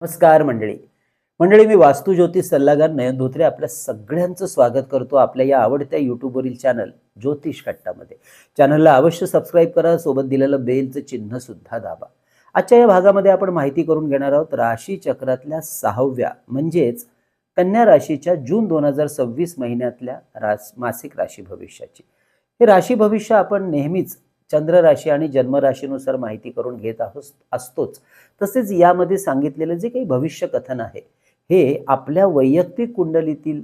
नमस्कार मंडळी. मंडळी, मी वास्तू ज्योतिष सल्लागार नयन धोत्रे आपल्या सगळ्यांचं स्वागत करतो आपल्या या आवडत्या यूट्यूबवरील चॅनल ज्योतिष कट्टामध्ये. चॅनलला अवश्य सबस्क्राईब करा, सोबत दिलेलं बेलचं चिन्ह सुद्धा दाबा. आजच्या या भागामध्ये आपण माहिती करून घेणार आहोत राशी चक्रातल्या 6व्या म्हणजेच कन्या राशीच्या जून 2026 महिन्यातल्या मासिक राशी भविष्याची. हे राशी भविष्य आपण नेहमीच चंद्र राशी आणि जन्म राशीनुसार माहिती करून घेत असतोच. तसेच यामध्ये सांगितलेलं जे काही भविष्य कथन आहे हे आपल्या वैयक्तिक कुंडलीतील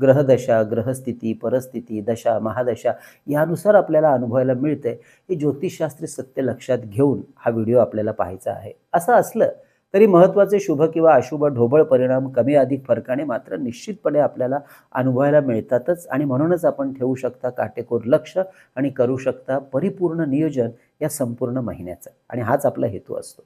ग्रहदशा, ग्रहस्थिती, परिस्थिती, दशा, महादशा यानुसार आपल्याला अनुभवायला मिळते. हे ज्योतिषशास्त्री सत्य लक्षात घेऊन हा व्हिडिओ आपल्याला पाहायचा आहे. असं असलं तरी महत्त्वाचे शुभ किंवा अशुभ ढोबळ परिणाम कमी अधिक फरकाने मात्र निश्चितपणे आपल्याला अनुभवायला मिळतातच. आणि म्हणूनच आपण ठेवू शकता काटेकोर लक्ष आणि करू शकता परिपूर्ण नियोजन या संपूर्ण महिन्याचं. आणि हाच आपला हेतू असतो.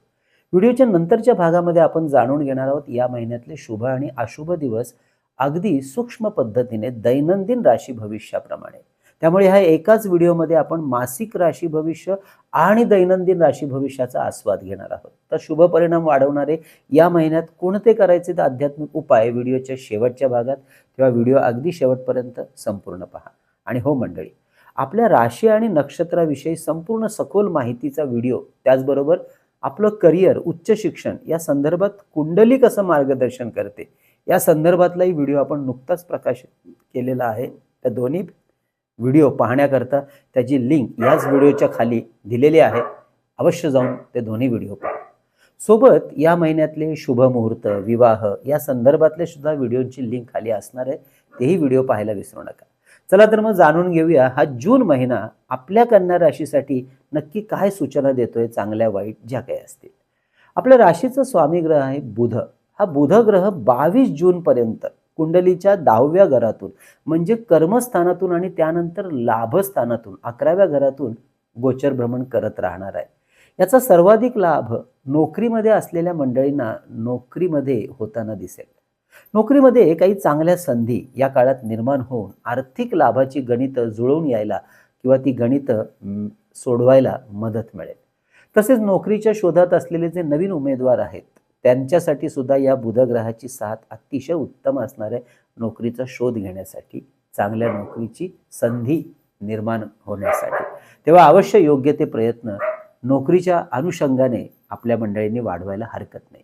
व्हिडिओच्या नंतरच्या भागामध्ये आपण जाणून घेणार आहोत या महिन्यातले शुभ आणि अशुभ दिवस अगदी सूक्ष्म पद्धतीने दैनंदिन राशी भविष्याप्रमाणे. त्यामुळे ह्या एकाच व्हिडिओमध्ये आपण मासिक राशी भविष्य आणि दैनंदिन राशी भविष्याचा आस्वाद घेणार आहोत. तर शुभ परिणाम वाढवणारे या महिन्यात कोणते करायचे तर आध्यात्मिक उपाय व्हिडिओच्या शेवटच्या भागात, किंवा व्हिडिओ अगदी शेवटपर्यंत संपूर्ण पहा. आणि हो मंडळी, आपल्या राशी आणि नक्षत्राविषयी संपूर्ण सखोल माहितीचा व्हिडिओ, त्याचबरोबर आपलं करिअर, उच्च शिक्षण या संदर्भात कुंडली कसं मार्गदर्शन करते या संदर्भातलाही व्हिडिओ आपण नुकताच प्रकाशित केलेला आहे. त्या दोन्ही व्हिडिओ पाहण्याकरता त्याची लिंक याच व्हिडिओच्या खाली दिलेली आहे. अवश्य जाऊन ते दोन्ही व्हिडिओ पहा. सोबत या महिन्यातले शुभ मुहूर्त, विवाह या संदर्भातले सुद्धा व्हिडिओची लिंक खाली असणार आहे. तेही व्हिडिओ पाहायला विसरू नका. चला तर मग जाणून घेऊया हा जून महिना आपल्या कन्या राशीसाठी नक्की काय सूचना देतोय, चांगल्या वाईट ज्या काही असतील. आपल्या राशीचा स्वामी ग्रह आहे बुध. हा बुध ग्रह 22 जून पर्यंत कुंडलीच्या 10व्या घरातून म्हणजे कर्मस्थानातून आणि त्यानंतर लाभस्थानातून 11व्या घरातून गोचर भ्रमण करत राहणार आहे. याचा सर्वाधिक लाभ नोकरीमध्ये असलेल्या मंडळींना नोकरीमध्ये होताना दिसेल. नोकरीमध्ये काही चांगल्या संधी या काळात निर्माण होऊन आर्थिक लाभाची गणितं जुळवून यायला किंवा ती गणितं सोडवायला मदत मिळेल. तसेच नोकरीच्या शोधात असलेले जे नवीन उमेदवार आहेत त्यांच्यासाठी सुद्धा या बुध ग्रहाची साथ अतिशय उत्तम असणार आहे नोकरीचा शोध घेण्यासाठी, चांगल्या नोकरीची संधी निर्माण होण्यासाठी. तेव्हा अवश्य योग्य ते प्रयत्न नोकरीच्या अनुषंगाने आपल्या मंडळींनी वाढवायला हरकत नाही.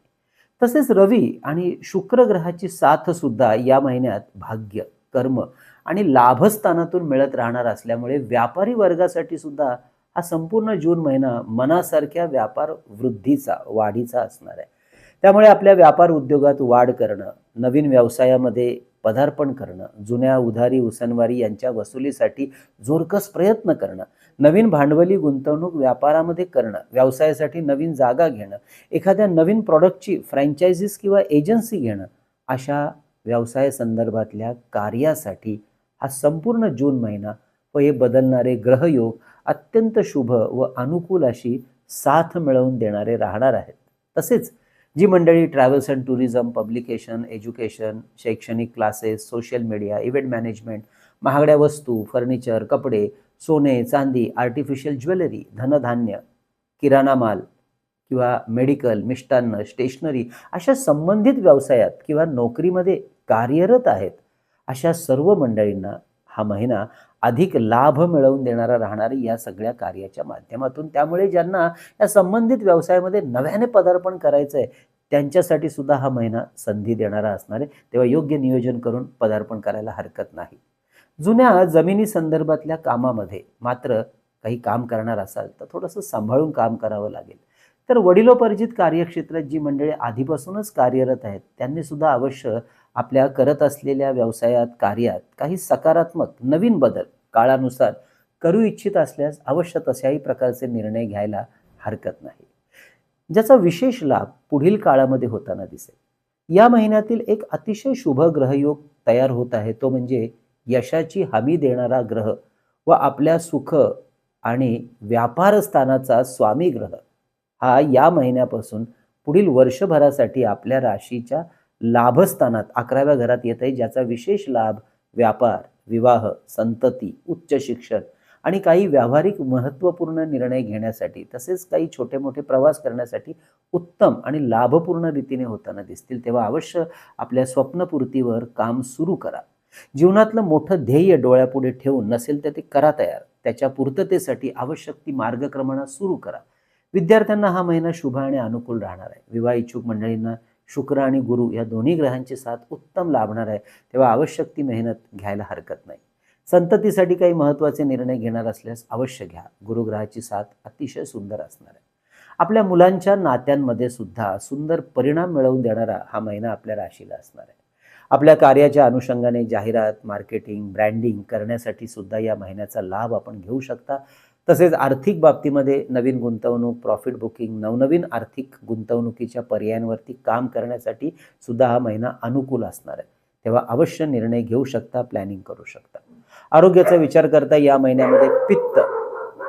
तसेच रवी आणि शुक्र ग्रहाची साथ सुद्धा या महिन्यात भाग्य, कर्म आणि लाभस्थानातून मिळत राहणार असल्यामुळे व्यापारी वर्गासाठी सुद्धा हा संपूर्ण जून महिना मनासारख्या व्यापार वृद्धीचा, वाढीचा असणार आहे. त्यामुळे आपल्या व्यापार उद्योगात वाढ करणं, नवीन व्यवसायामध्ये पदार्पण करणं, जुन्या उधारी उसनवारी यांच्या वसुलीसाठी जोरकस प्रयत्न करणं, नवीन भांडवली गुंतवणूक व्यापारामध्ये करणं, व्यवसायासाठी नवीन जागा घेणं, एखाद्या नवीन प्रॉडक्टची फ्रँचायझीस किंवा एजन्सी घेणं, अशा व्यवसाय संदर्भातल्या कार्यासाठी हा संपूर्ण जून महिना व हे बदलणारे ग्रहयोग अत्यंत शुभ व अनुकूल अशी साथ मिळवून देणारे राहणार आहेत. तसेच जी मंडळी travels and tourism, publication, education, शैक्षणिक classes, social media, event management, महागड्या वस्तू, फर्निचर, कपडे, सोने, चांदी, आर्टिफिशियल ज्वेलरी, धनधान्य, किराणा माल किंवा मेडिकल, मिष्टान्न, स्टेशनरी अशा संबंधित व्यवसायात किंवा नोकरीमध्ये कार्यरत आहेत अशा सर्व मंडळींना हा महिना अधिक लाभ मिळवून देणारा राहणार या सगळ्या कार्याच्या माध्यमातून. त्यामुळे ज्यांना या संबंधित व्यवसायामध्ये नव्याने पदार्पण करायचं आहे त्यांच्यासाठी सुद्धा हा महिना संधी देणारा असणार आहे. तेव्हा योग्य नियोजन करून पदार्पण करायला हरकत नाही. जुन्या जमिनी संदर्भातल्या कामामध्ये मात्र काही काम करणार असाल तर थोडंसं सांभाळून काम करावं लागेल. तर वडिलोपार्जित कार्यक्षेत्रात जी मंडळी आधीपासूनच कार्यरत आहेत त्यांनी सुद्धा अवश्य आपल्या करत असलेल्या व्यवसायात, कार्यात काही सकारात्मक नवीन बदल काळानुसार करू इच्छित असल्यास अवश्य तशाही प्रकारचे निर्णय घ्यायला हरकत नाही, ज्याचा विशेष लाभ पुढील काळामध्ये होताना दिसेल. या महिन्यातील एक अतिशय शुभ ग्रहयोग तयार होत आहे, तो म्हणजे यशाची हमी देणारा ग्रह व आपल्या सुख आणि व्यापार स्थानाचा स्वामी ग्रह हा या महिन्यापासून पुढील वर्षभरासाठी आपल्या राशीच्या लाभस्थानात 11व्या घरात येत आहे, ज्याचा विशेष लाभ व्यापार, विवाह, संतती, उच्च शिक्षण आणि काही व्यावहारिक महत्त्वपूर्ण निर्णय घेण्यासाठी तसेच काही छोटे मोठे प्रवास करण्यासाठी उत्तम आणि लाभपूर्ण रीतीने होताना दिसतील, तेव्हा अवश्य आपल्या स्वप्नपूर्तीवर काम सुरू करा. जीवनातलं मोठं ध्येय डोळ्यापुढे ठेवून नसेल तर ते करा तयार. त्याच्या पूर्ततेसाठी आवश्यक ती मार्गक्रमणा सुरू करा. विद्यार्थ्यांना हा महिना शुभ आणि अनुकूल राहणार आहे. विवाह इच्छुक मंडळींना शुक्र आणि गुरु या दोन्ही ग्रहांची साथ उत्तम लाभणार आहे, तेव्हा आवश्यक ती मेहनत घ्यायला हरकत नाही. संततीसाठी काही महत्त्वाचे निर्णय घेणार असल्यास अवश्य घ्या. गुरुग्रहाची साथ अतिशय सुंदर असणार आहे. आपल्या मुलांच्या नात्यांमध्ये सुद्धा सुंदर परिणाम मिळवून देणारा हा महिना आपल्या राशीला असणार आहे. आपल्या कार्याच्या अनुषंगाने जाहिरात, मार्केटिंग, ब्रँडिंग करण्यासाठी सुद्धा या महिन्याचा लाभ आपण घेऊ शकता. तसेच आर्थिक बाबतीमध्ये नवीन गुंतवणूक, प्रॉफिट बुकिंग, नवनवीन आर्थिक गुंतवणुकीच्या पर्यायांवरती काम करण्यासाठी सुद्धा हा महिना अनुकूल असणार आहे. तेव्हा अवश्य निर्णय घेऊ शकता, प्लॅनिंग करू शकता. आरोग्याचा विचार करता या महिन्यामध्ये पित्त,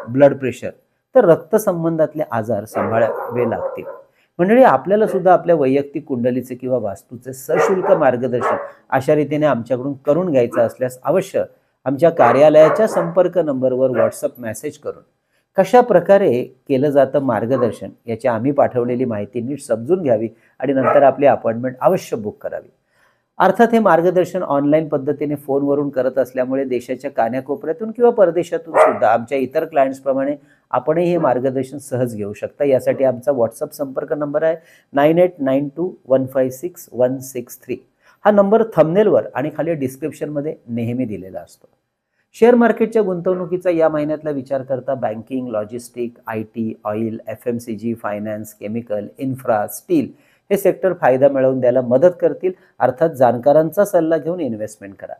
ब्लड प्रेशर तर रक्तसंबंधातले आजार सांभाळावे लागतील. मंडळी, आपल्याला सुद्धा आपल्या वैयक्तिक कुंडलीचे किंवा वास्तूचे सशुल्क मार्गदर्शन अशा रीतीने आमच्याकडून करून घ्यायचं असल्यास अवश्य आमच्या कार्यालयाच्या संपर्क नंबरवर व्हॉट्सअप मेसेज करून कशा प्रकारे केलं जातं मार्गदर्शन याची आम्ही पाठवलेली माहिती नीट समजून घ्यावी आणि नंतर आपली अपॉइंटमेंट अवश्य बुक करावी. अर्थात हे मार्गदर्शन ऑनलाईन पद्धतीने फोनवरून करत असल्यामुळे देशाच्या कानाकोपऱ्यातून किंवा परदेशातून सुद्धा आमच्या इतर क्लायंट्सप्रमाणे आपणही हे मार्गदर्शन सहज घेऊ शकता. यासाठी आमचा व्हॉट्सअप संपर्क नंबर आहे 9892156163. हा नंबर थंबनेलवर आणि खाली डिस्क्रिप्शनमध्ये नेहमी दिलेला असतो. शेअर मार्केटच्या गुंतवणुकीचा या महिन्यातला विचार करता banking, logistic, IT, oil, FMCG, finance, chemical, infra, steel हे सेक्टर फायदा मिळवून द्यायला मदत करतील. अर्थात जाणकारांचा सल्ला घेऊन इन्व्हेस्टमेंट करा.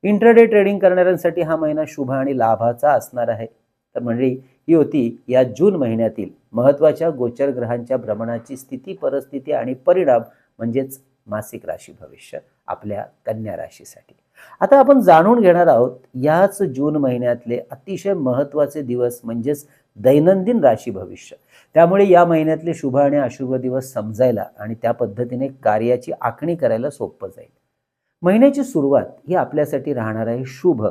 इंट्राडे ट्रेडिंग करणाऱ्यांसाठी हा महिना शुभ आणि लाभाचा असणार आहे. तर मंडळी, ही होती या जून महिन्यातील महत्त्वाच्या गोचर ग्रहांच्या भ्रमणाची स्थिती, परिस्थिती आणि परिणाम म्हणजेच मासिक राशी भविष्य आपल्या कन्या राशीसाठी. आता आपण जाणून घेणार आहोत याच जून महिन्यातले अतिशय महत्त्वाचे दिवस म्हणजेच दैनंदिन राशी भविष्य. त्यामुळे या महिन्यातले शुभ आणि अशुभ दिवस समजायला आणि त्या पद्धतीने कार्याची आखणी करायला सोपं जाईल. महिन्याची सुरुवात ही आपल्यासाठी राहणार आहे शुभ,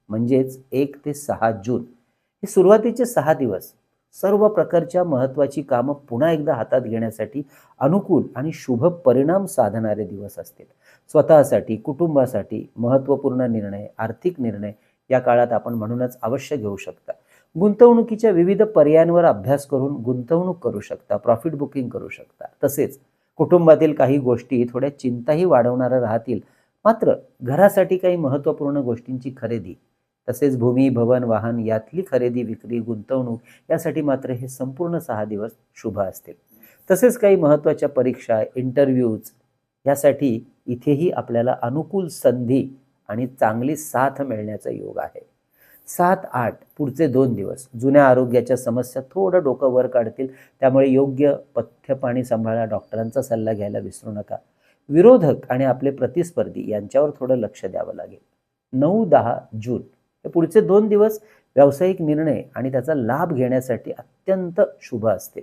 म्हणजेच 1 ते 6 जून. हे सुरुवातीचे 6 दिवस सर्व प्रकारच्या महत्त्वाची कामं पुन्हा एकदा हातात घेण्यासाठी अनुकूल आणि शुभ परिणाम साधणारे दिवस असतील. स्वतःसाठी, कुटुंबासाठी महत्त्वपूर्ण निर्णय, आर्थिक निर्णय या काळात आपण म्हणूनच अवश्य घेऊ शकता. गुंतवणुकीच्या विविध पर्यायांवर अभ्यास करून गुंतवणूक करू शकता, प्रॉफिट बुकिंग करू शकता. तसेच कुटुंबातील काही गोष्टी थोड्या चिंताही वाढवणाऱ्या राहतील. मात्र घरासाठी काही महत्त्वपूर्ण गोष्टींची खरेदी, तसेच भूमी, भवन, वाहन यातली खरेदी, विक्री, गुंतवणूक यासाठी मात्र हे संपूर्ण 6 दिवस शुभ असतील. तसेच काही महत्त्वाच्या परीक्षा, इंटरव्ह्यूज यासाठी इथेही आपल्याला अनुकूल संधी आणि चांगली साथ मिळण्याचा योग आहे. 7-8 पुढचे 2 दिवस जुन्या आरोग्याच्या समस्या थोडं डोकं वर काढतील. त्यामुळे योग्य पथ्य पाणी सांभाळा, डॉक्टरांचा सल्ला घ्यायला विसरू नका. विरोधक आणि आपले प्रतिस्पर्धी यांच्यावर थोडं लक्ष द्यावं लागेल. 9-10 जून हे पुढचे 2 दिवस व्यावसायिक निर्णय आणि त्याचा लाभ घेण्यासाठी अत्यंत शुभ असतील.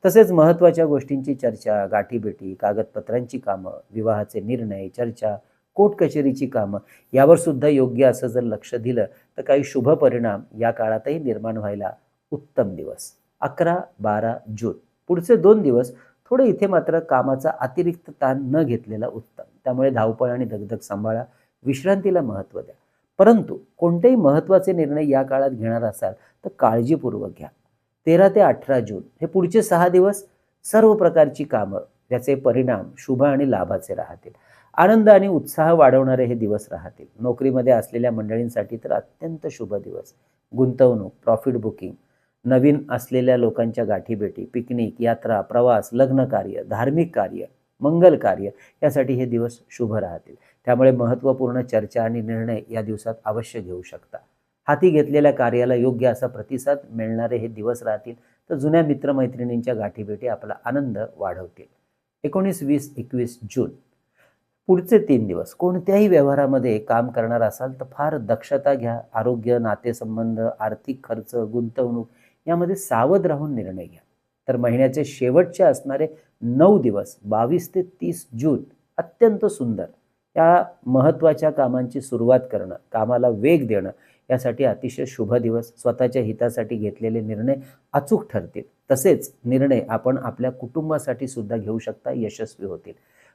तसेच महत्त्वाच्या गोष्टींची चर्चा, गाठीभेटी, कागदपत्रांची कामं, विवाहाचे निर्णय, चर्चा, कोर्ट कचेरीची कामं यावर सुद्धा योग्य असं जर लक्ष दिलं तर काही शुभ परिणाम या काळातही निर्माण व्हायला उत्तम दिवस. 11-12 जून पुढचे 2 दिवस थोडे इथे मात्र कामाचा अतिरिक्त ताण न घेतलेला उत्तम. त्यामुळे धावपळ आणि दगदग सांभाळा, विश्रांतीला महत्त्व द्या. परंतु कोणतेही महत्त्वाचे निर्णय या काळात घेणार असाल तर काळजीपूर्वक घ्या. 13 ते 18 जून हे पुढचे 6 दिवस सर्व प्रकारची कामं त्याचे परिणाम शुभ आणि लाभाचे राहतील. आनंद आणि उत्साह वाढवणारे हे दिवस राहतील. नोकरीमध्ये असलेल्या मंडळींसाठी तर अत्यंत शुभ दिवस. गुंतवणूक, प्रॉफिट बुकिंग, नवीन असलेल्या लोकांच्या गाठीभेटी, पिकनिक, यात्रा, प्रवास, लग्न कार्य, धार्मिक कार्य, मंगल कार्य यासाठी हे दिवस शुभ राहतील. त्यामुळे महत्त्वपूर्ण चर्चा आणि निर्णय या दिवसात अवश्य घेऊ शकता. हाती घेतलेल्या कार्याला योग्य असा प्रतिसाद मिळणारे हे दिवस राहतील. तर जुन्या मित्रमैत्रिणींच्या गाठीभेटी आपला आनंद वाढवतील. 19-20-21 जून पुढचे 3 दिवस कोणत्याही व्यवहारामध्ये काम करणार असाल तर फार दक्षता घ्या. आरोग्य, नातेसंबंध, आर्थिक खर्च, गुंतवणूक यामध्ये सावध राहून निर्णय घ्या. तर महिन्याचे शेवटचे असणारे 9 दिवस 22 ते 30 जून अत्यंत सुंदर. या महत्त्वाच्या कामांची सुरुवात करणं, कामाला वेग देणं यासाठी अतिशय शुभ दिवस. स्वतःच्या हितासाठी घेतलेले निर्णय अचूक ठरतील. तसेच निर्णय आपण आपल्या कुटुंबासाठी सुद्धा घेऊ शकता, यशस्वी होतील.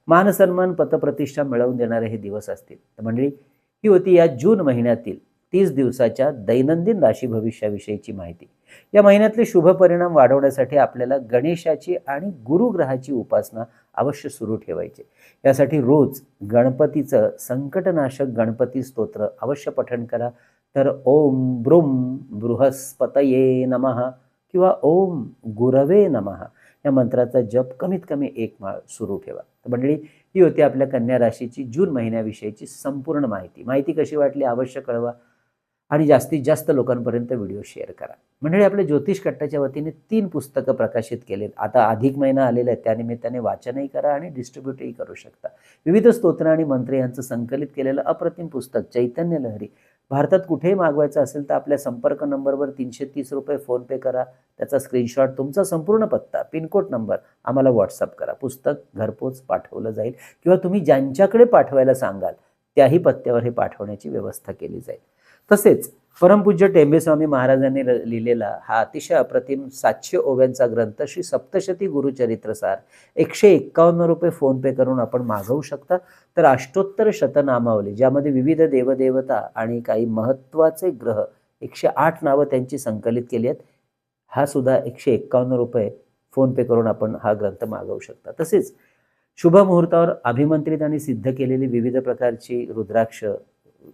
मान सन्मान पतप्रतिष्ठा मिळवून देणारे हे दिवस असतील. तर मंडळी, ही होती या जून महिन्यातील 30 दिवसाच्या दैनंदिन राशी भविष्याविषयीची माहिती. या महिन्यातले शुभ परिणाम वाढवण्यासाठी आपल्याला गणेशाची आणि गुरुग्रहाची उपासना अवश्य सुरू ठेवायची. यासाठी रोज गणपतीचं संकटनाशक गणपती स्तोत्र अवश्य पठण करा. तर ओम ब्रूम बृहस्पतये नमः किंवा ओम गुरवे नमः या मंत्राचा जप कमीत कमी 1 माळ सुरू ठेवा. तर मंडळी, ही होती आपल्या कन्या राशीची जून महिन्याविषयीची संपूर्ण माहिती. माहिती कशी वाटली अवश्य कळवा आणि जास्तीत जास्त लोकांपर्यंत व्हिडिओ शेअर करा. मंडळी, आपल्या ज्योतिष कट्टाच्या वतीने 3 पुस्तकं प्रकाशित केलेत. आता अधिक महिना आलेला आहे, त्यानिमित्ताने वाचनही करा आणि डिस्ट्रीब्यूटही करू शकता. विविध स्तोत्र आणि मंत्र यांचं संकलित केलेलं अप्रतिम पुस्तक चैतन्य लहरी भारतात कुठेही मागवायचं असेल तर आपल्या संपर्क नंबरवर 330 रुपये फोनपे करा. त्याचा स्क्रीनशॉट, तुमचा संपूर्ण पत्ता, पिनकोड नंबर आम्हाला व्हॉट्सअप करा. पुस्तक घरपोच पाठवलं जाईल किंवा तुम्ही ज्यांच्याकडे पाठवायला सांगाल त्याही पत्त्यावर हे पाठवण्याची व्यवस्था केली जाईल. तसेच परमपूज्य टेंबेस्वामी महाराजांनी लिहिलेला हा अतिशय अप्रतिम 700 ओव्यांचा ग्रंथ श्री सप्तशती गुरुचरित्रसार 151 रुपये फोनपे करून आपण मागवू शकता. तर अष्टोत्तर शतनामावली, ज्यामध्ये विविध देवदेवता आणि काही महत्त्वाचे ग्रह 108 नावं त्यांची संकलित केली आहेत, हा सुद्धा 151 रुपये फोनपे करून आपण हा ग्रंथ मागवू शकता. तसेच शुभ मुहूर्तावर अभिमंत्रित आणि सिद्ध केलेली विविध प्रकारची रुद्राक्ष,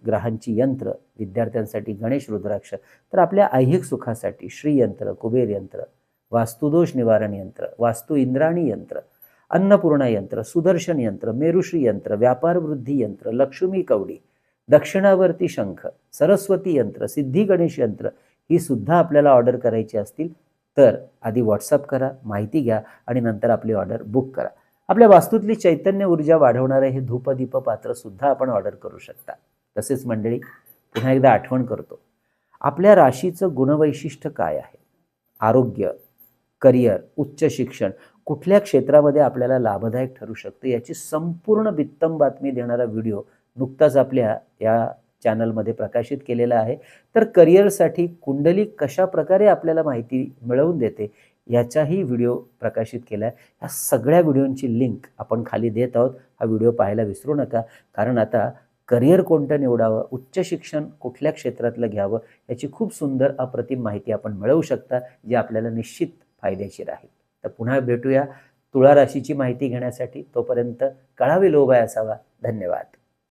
ग्रहांची यंत्र, विद्यार्थ्यांसाठी गणेश रुद्राक्ष, तर आपल्या ऐहिक सुखासाठी श्रीयंत्र, कुबेर यंत्र, वास्तुदोष निवारण यंत्र, वास्तु इंद्राणी यंत्र, अन्नपूर्णा यंत्र, सुदर्शन यंत्र, मेरुश्री यंत्र, व्यापार वृद्धी यंत्र, लक्ष्मी कवडी, दक्षिणावर्ती शंख, सरस्वती यंत्र, सिद्धी गणेश यंत्र ही सुद्धा आपल्याला ऑर्डर करायची असतील तर आधी व्हॉट्सअप करा, माहिती घ्या आणि नंतर आपली ऑर्डर बुक करा. आपल्या वास्तूतली चैतन्य ऊर्जा वाढवणारे हे धूपदीप पात्र सुद्धा आपण ऑर्डर करू शकता. तसेच मंडळी, पुन्हा एकदा आठवण करतो, आपल्या राशीचं गुणवैशिष्ट्य काय आहे, आरोग्य, करिअर, उच्च शिक्षण, कुठल्या क्षेत्रामध्ये आपल्याला लाभदायक ठरू शकतं याची संपूर्ण बित्तम बातमी देणारा व्हिडिओ नुकताच आपल्या या चॅनलमध्ये प्रकाशित केलेला आहे. तर करिअरसाठी कुंडली कशा प्रकारे आपल्याला माहिती मिळवून देते याचाही व्हिडिओ प्रकाशित केला आहे. ह्या सगळ्या व्हिडिओंची लिंक आपण खाली देत आहोत. हा व्हिडिओ पाहायला विसरू नका, कारण आता करिअर कोणतं निवडावं, उच्च शिक्षण कुठल्या क्षेत्रातलं घ्यावं याची खूप सुंदर अप्रतिम माहिती आपण मिळवू शकता, जी आपल्याला निश्चित फायदेशीर आहे. तर पुन्हा भेटूया तुळा राशीची माहिती घेण्यासाठी. तोपर्यंत कळावे लोभाय असावा. धन्यवाद.